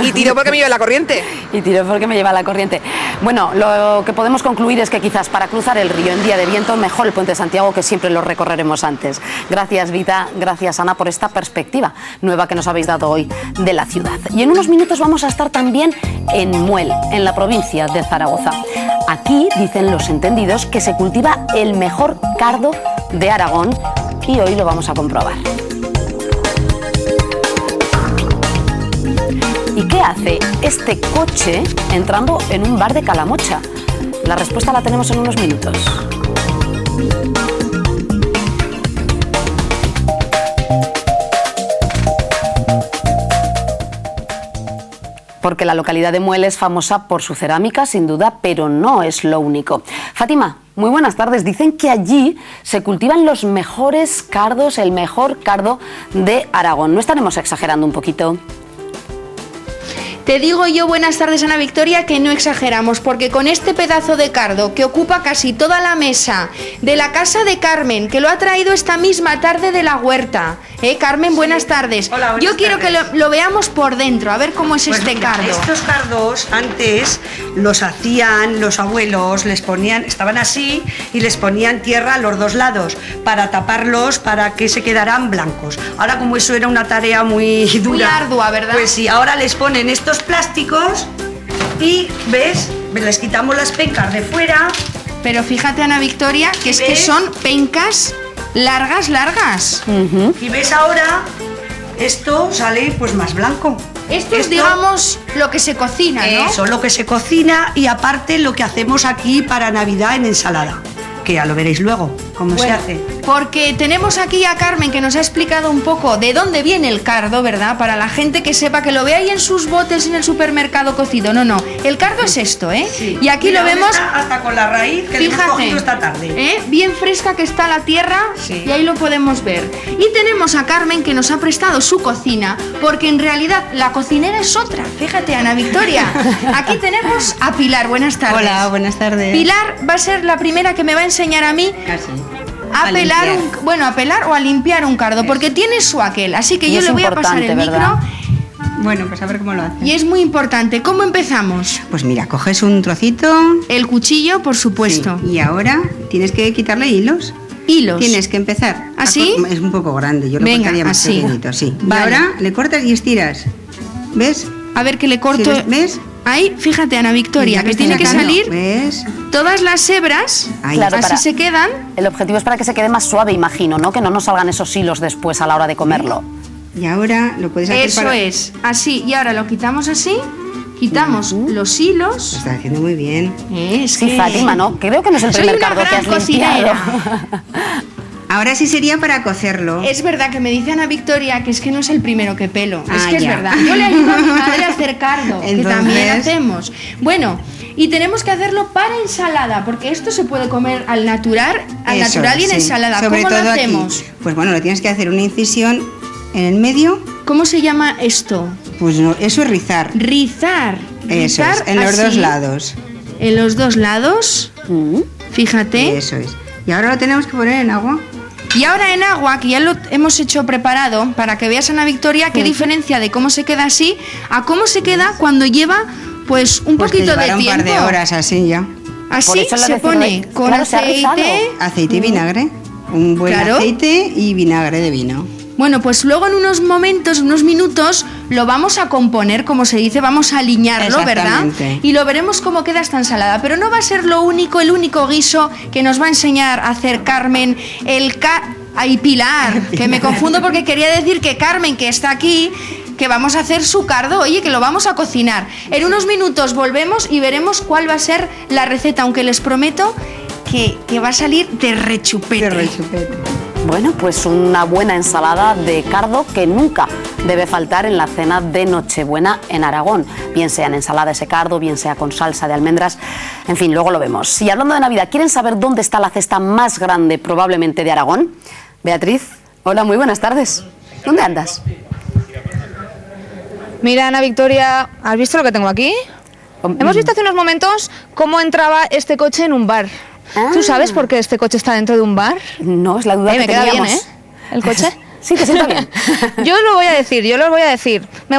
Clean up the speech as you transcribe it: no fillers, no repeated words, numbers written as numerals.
Y tiro porque me lleva la corriente. Y tiro porque me lleva la corriente. Bueno, lo que podemos concluir es que quizás para cruzar el río en día de viento, mejor el Puente de Santiago, que siempre lo recorreremos antes. Gracias, Vita, gracias, Ana, por esta perspectiva nueva que nos habéis dado hoy de la ciudad. Y en unos minutos vamos a estar también en Muel, en la provincia de Zaragoza. Aquí dicen los entendidos que se cultiva el mejor cardo de Aragón y hoy lo vamos a comprobar. ¿Y qué hace este coche entrando en un bar de Calamocha? La respuesta la tenemos en unos minutos. Porque la localidad de Muel es famosa por su cerámica, sin duda, pero no es lo único. Fátima, muy buenas tardes. Dicen que allí se cultivan los mejores cardos, el mejor cardo de Aragón. ¿No estaremos exagerando un poquito? Te digo yo, buenas tardes, Ana Victoria, que no exageramos, porque con este pedazo de cardo que ocupa casi toda la mesa de la casa de Carmen, que lo ha traído esta misma tarde de la huerta. Carmen, buenas tardes. Hola, buenas yo quiero tardes. que lo veamos por dentro, a ver cómo es Pues este mira, cardo. Estos cardos antes los hacían los abuelos, les ponían, estaban así y les ponían tierra a los dos lados para taparlos, para que se quedaran blancos. Ahora, como eso era una tarea muy dura, Muy ardua, ¿verdad? Pues sí, ahora les ponen estos plásticos y, ¿ves? Les quitamos las pencas de fuera. Pero fíjate, Ana Victoria, que es que ¿Ves? son pencas largas. Y ves ahora, esto sale pues más blanco. Esto es, digamos, lo que se cocina, ¿no? Eso, lo que se cocina y aparte lo que hacemos aquí para Navidad en ensalada, que ya lo veréis luego, cómo se hace. Porque tenemos aquí a Carmen, que nos ha explicado un poco de dónde viene el cardo, ¿verdad? Para la gente que sepa, que lo ve ahí en sus botes en el supermercado cocido. No, el cardo es esto, ¿eh? Sí. Y aquí Mira, lo vemos, hasta con la raíz que le hemos cogido esta tarde. bien fresca que está la tierra, Sí. y ahí lo podemos ver. Y tenemos a Carmen, que nos ha prestado su cocina, porque en realidad la cocinera es otra. Fíjate, Ana Victoria. Aquí tenemos a Pilar. Buenas tardes. Hola, buenas tardes. Pilar va a ser la primera que me va a enseñar a mí Casi. a pelar a pelar o a limpiar un cardo, porque tiene su aquel, así que Y yo es le voy a pasar el importante, micro. ¿verdad? Bueno, pues a ver cómo lo hace. Y es muy importante. ¿Cómo empezamos? Pues mira, coges un trocito. El cuchillo, por supuesto. Sí, y ahora tienes que quitarle hilos. Hilos. Tienes que empezar. ¿Así? Es un poco grande, yo lo Venga, cortaría más así. pequeñito, sí. Vale. Y ahora le cortas y estiras. ¿Ves? A ver que le corto. Sí, ¿ves? Ahí, fíjate, Ana Victoria, Mira que está tiene que sacando. salir ¿Ves? todas las hebras. Ahí. Claro, así para- se quedan. El objetivo es para que se quede más suave, imagino, ¿no? Que no nos salgan esos hilos después a la hora de comerlo. Y ahora lo puedes hacer Eso para... es. Así. Y ahora lo quitamos así. Quitamos los Lo hilos. estás haciendo muy bien. Es Sí, que- Fátima, ¿no? Creo que no es el Soy primer una cardo que gran has limpiado. cocinera. Ahora sí sería para cocerlo. Es verdad que me dice Ana Victoria que es que no es el primero que pelo. Es Ah, que es ya. verdad. Yo le ayudo a mi madre a hacer cardo, que Entonces- también hacemos. Bueno, y tenemos que hacerlo para ensalada, porque esto se puede comer al natural Eso, y en sí. ensalada. Sobre ¿Cómo todo lo aquí. hacemos? Pues bueno, le tienes que hacer una incisión en el medio. ¿Cómo se llama esto? Pues no, eso es rizar. Rizar. Eso Rizar es, en los así, dos lados. En los dos lados, fíjate. Eso es. Y ahora lo tenemos que poner en agua. Y ahora en agua, que ya lo hemos hecho preparado, para que veas, Ana Victoria, qué diferencia de cómo se queda así a cómo se queda cuando lleva pues un Pues que poquito de llevará tiempo. un par de horas así ya. Por Así eso lo se decía, pone con claro, se ha rizado. aceite. Aceite y vinagre. Un buen Claro. aceite y vinagre de vino. Bueno, pues luego en unos momentos, unos minutos, lo vamos a componer, como se dice, vamos a aliñarlo, ¿verdad? Exactamente. Y lo veremos cómo queda esta ensalada. Pero no va a ser lo único, el único guiso que nos va a enseñar a hacer Carmen, Ay, Pilar, que me confundo porque quería decir que Carmen, que está aquí, que vamos a hacer su cardo, oye, que lo vamos a cocinar. En unos minutos volvemos y veremos cuál va a ser la receta, aunque les prometo que va a salir de rechupete. Qué rechupete. Bueno, pues una buena ensalada de cardo que nunca debe faltar en la cena de Nochebuena en Aragón. Bien sea en ensalada ese cardo, bien sea con salsa de almendras, en fin, luego lo vemos. Y hablando de Navidad, ¿quieren saber dónde está la cesta más grande probablemente de Aragón? Beatriz, hola, muy buenas tardes. ¿Dónde andas? Mira, Ana Victoria, ¿has visto lo que tengo aquí? Hemos visto hace unos momentos cómo entraba este coche en un bar. Ah. ¿Tú sabes por qué este coche está dentro de un bar? No, es la duda que Me queda bien, teníamos. ¿eh? El coche. Sí, te siento bien. Yo os lo voy a decir, Me